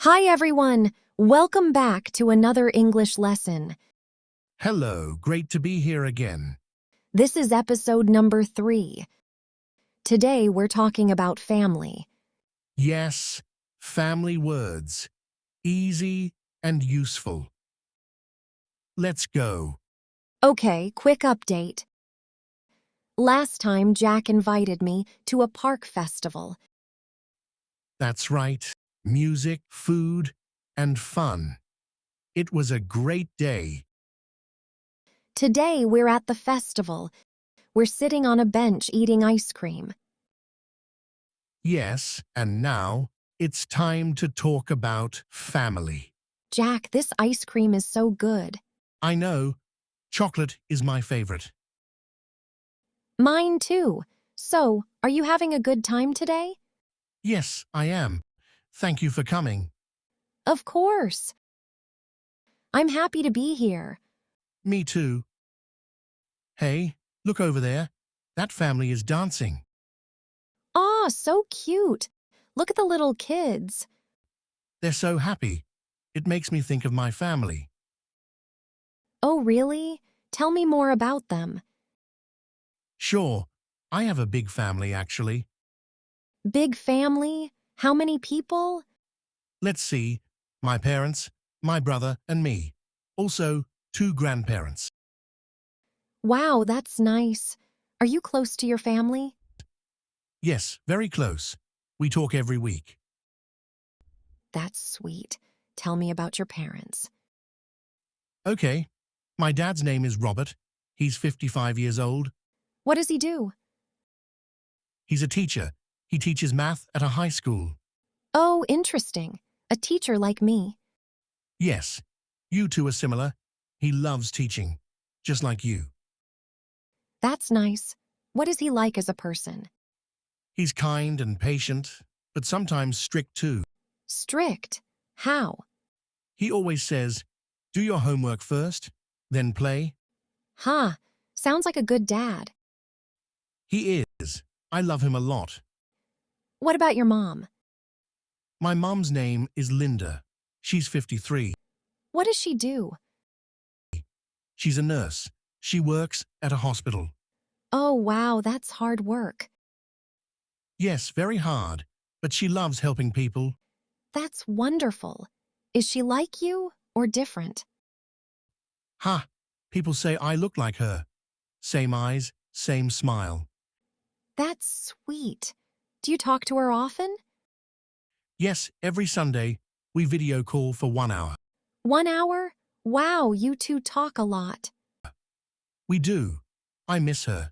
Hi everyone! Welcome back to another English lesson. Hello, great to be here again. This is episode number 3. Today we're talking about family. Yes, family words. Easy and useful. Let's go. Okay, quick update. Last time Jack invited me to a park festival. That's right. Music, food, and fun. It was a great day. Today we're at the festival. We're sitting on a bench eating ice cream. Yes, and now it's time to talk about family. Jack, this ice cream is so good. I know, chocolate is my favorite. Mine too. So, are you having a good time today? Yes, I am. Thank you for coming. Of course. I'm happy to be here. Me too. Hey, look over there. That family is dancing. Aw, so cute. Look at the little kids. They're so happy. It makes me think of my family. Oh, really? Tell me more about them. Sure, I have a big family actually. Big family? How many people? Let's see, my parents, my brother, and me. Also, 2 grandparents. Wow, that's nice. Are you close to your family? Yes, very close. We talk every week. That's sweet. Tell me about your parents. Okay, my dad's name is Robert. He's 55 years old. What does he do? He's a teacher. He teaches math at a high school. Oh, interesting. A teacher like me. Yes, you two are similar. He loves teaching, just like you. That's nice. What is he like as a person? He's kind and patient, but sometimes strict too. Strict. How? He always says, do your homework first, then play. Huh. Sounds like a good dad. He is. I love him a lot. What about your mom? My mom's name is Linda. She's 53. What does she do? She's a nurse. She works at a hospital. Oh, wow, that's hard work. Yes, very hard, but she loves helping people. That's wonderful. Is she like you or different? Ha! People say I look like her. Same eyes, same smile. That's sweet. Do you talk to her often? Yes, every Sunday, we video call for 1 hour. 1 hour? Wow, you two talk a lot. We do. I miss her.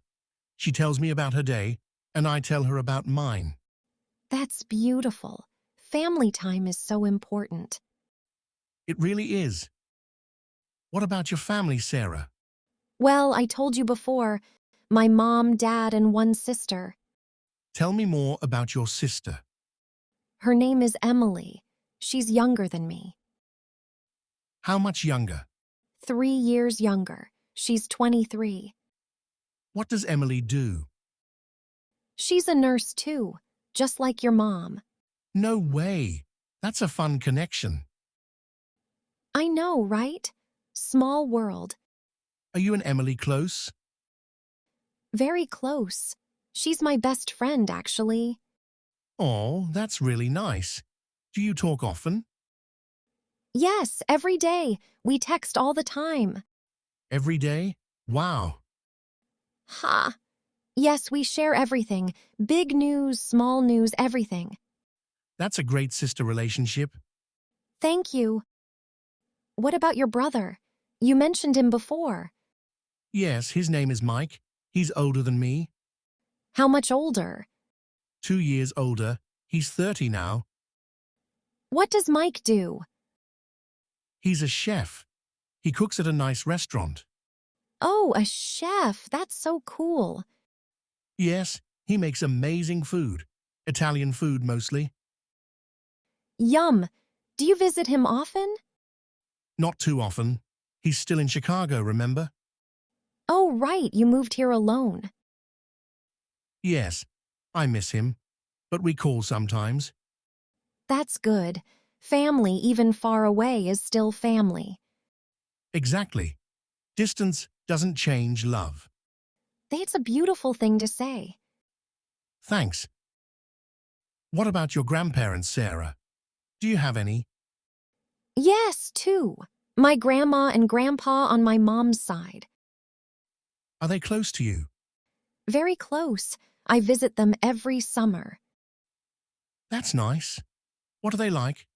She tells me about her day, and I tell her about mine. That's beautiful. Family time is so important. It really is. What about your family, Sarah? Well, I told you before, my mom, dad, and 1 sister. Tell me more about your sister. Her name is Emily. She's younger than me. How much younger? 3 years younger. She's 23. What does Emily do? She's a nurse too, just like your mom. No way. That's a fun connection. I know, right? Small world. Are you and Emily close? Very close. She's my best friend, actually. Oh, that's really nice. Do you talk often? Yes, every day. We text all the time. Every day? Wow. Ha! Yes, we share everything. Big news, small news, everything. That's a great sister relationship. Thank you. What about your brother? You mentioned him before. Yes, his name is Mike. He's older than me. How much older? 2 years older. He's 30 now. What does Mike do? He's a chef. He cooks at a nice restaurant. Oh, a chef. That's so cool. Yes, he makes amazing food. Italian food mostly. Yum. Do you visit him often? Not too often. He's still in Chicago, remember? Oh, right. You moved here alone. Yes, I miss him. But we call sometimes. That's good. Family, even far away, is still family. Exactly. Distance doesn't change love. That's a beautiful thing to say. Thanks. What about your grandparents, Sarah? Do you have any? Yes, two. My grandma and grandpa on my mom's side. Are they close to you? Very close. I visit them every summer. That's nice. What are they like?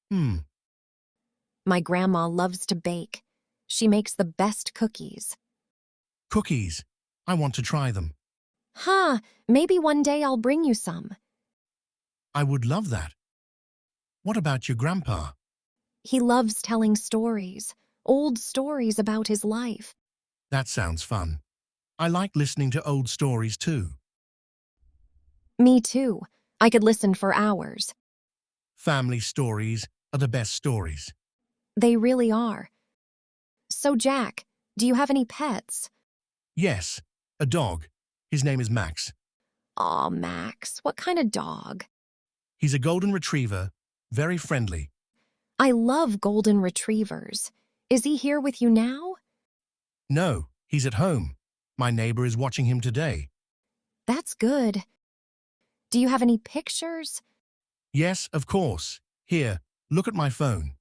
Hmm, My grandma loves to bake. She makes the best cookies. cookies. I want to try them. Huh, maybe one day I'll bring you some. I would love that. What about your grandpa? He loves telling stories, old stories about his life. That sounds fun. I like listening to old stories too. Me too. I could listen for hours. Family stories are the best stories. They really are. So, Jack, do you have any pets? Yes, a dog. His name is Max. Aw, Max, what kind of dog? He's a golden retriever, very friendly. I love golden retrievers. Is he here with you now? No, he's at home. My neighbor is watching him today. That's good. Do you have any pictures? Yes, of course. Here, look at my phone.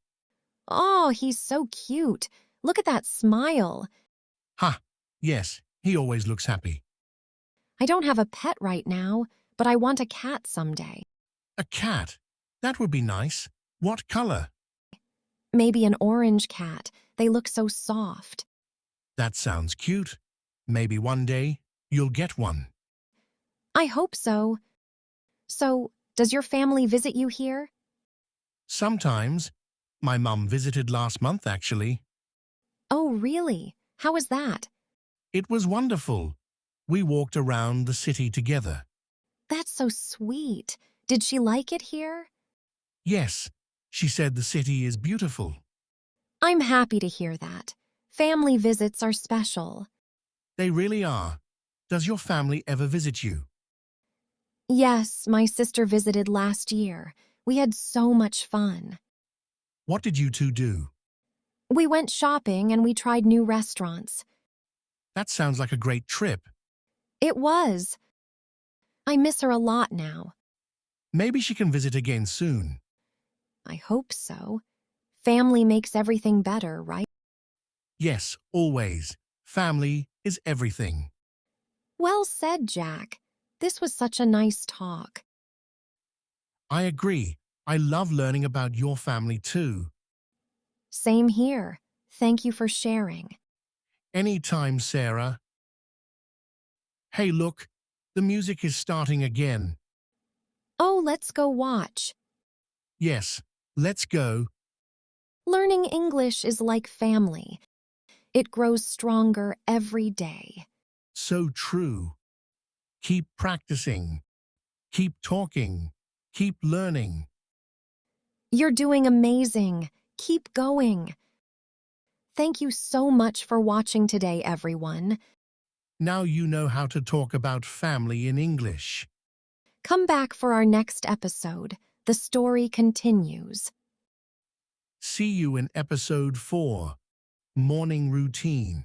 Oh, he's so cute. Look at that smile. Ha! Yes, he always looks happy. I don't have a pet right now, but I want a cat someday. A cat? That would be nice. What color? Maybe an orange cat. They look so soft. That sounds cute. Maybe one day you'll get one. I hope so. So, does your family visit you here? Sometimes. My mum visited last month, actually. Oh, really? How was that? It was wonderful. We walked around the city together. That's so sweet. Did she like it here? Yes, she said the city is beautiful. I'm happy to hear that. Family visits are special. They really are. Does your family ever visit you? Yes, my sister visited last year. We had so much fun. What did you two do? We went shopping and we tried new restaurants. That sounds like a great trip. It was. I miss her a lot now. Maybe she can visit again soon. I hope so. Family makes everything better, right? Yes, always. Family is everything. Well said, Jack. This was such a nice talk. I agree. I love learning about your family too. Same here. Thank you for sharing. Anytime, Sarah. Hey, look. The music is starting again. Oh, let's go watch. Yes, let's go. Learning English is like family. It grows stronger every day. So true. Keep practicing. Keep talking. Keep learning. You're doing amazing. Keep going. Thank you so much for watching today, everyone. Now you know how to talk about family in English. Come back for our next episode. The story continues. See you in episode 4, Morning Routine.